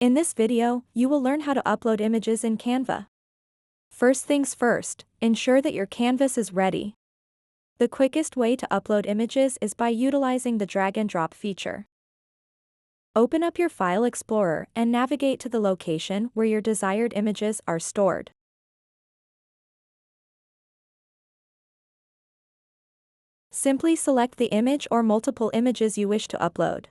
In this video, you will learn how to upload images in Canva. First things first, ensure that your canvas is ready. The quickest way to upload images is by utilizing the drag and drop feature. Open up your File Explorer and navigate to the location where your desired images are stored. Simply select the image or multiple images you wish to upload.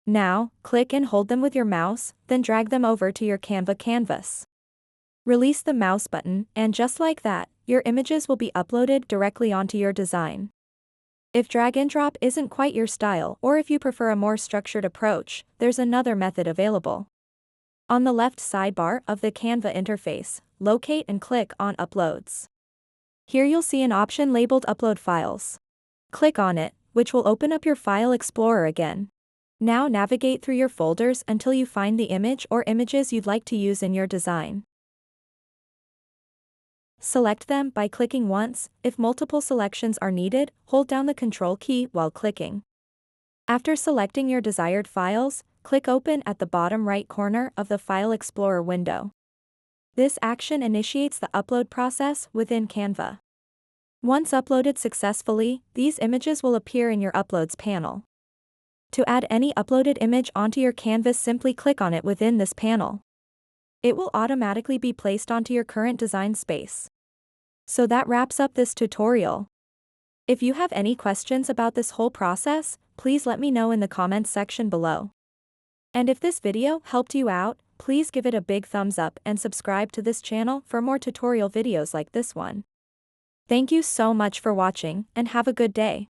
Now, click and hold them with your mouse, then drag them over to your Canva canvas. Release the mouse button, and just like that, your images will be uploaded directly onto your design. If drag and drop isn't quite your style, or if you prefer a more structured approach, there's another method available. On the left sidebar of the Canva interface, locate and click on Uploads. Here you'll see an option labeled Upload Files. Click on it, which will open up your File Explorer again. Now navigate through your folders until you find the image or images you'd like to use in your design. Select them by clicking once. If multiple selections are needed, hold down the Control key while clicking. After selecting your desired files, click Open at the bottom right corner of the File Explorer window. This action initiates the upload process within Canva. Once uploaded successfully, these images will appear in your Uploads panel. To add any uploaded image onto your canvas, simply click on it within this panel. It will automatically be placed onto your current design space. So that wraps up this tutorial. If you have any questions about this whole process, please let me know in the comments section below. And if this video helped you out, please give it a big thumbs up and subscribe to this channel for more tutorial videos like this one. Thank you so much for watching, and have a good day.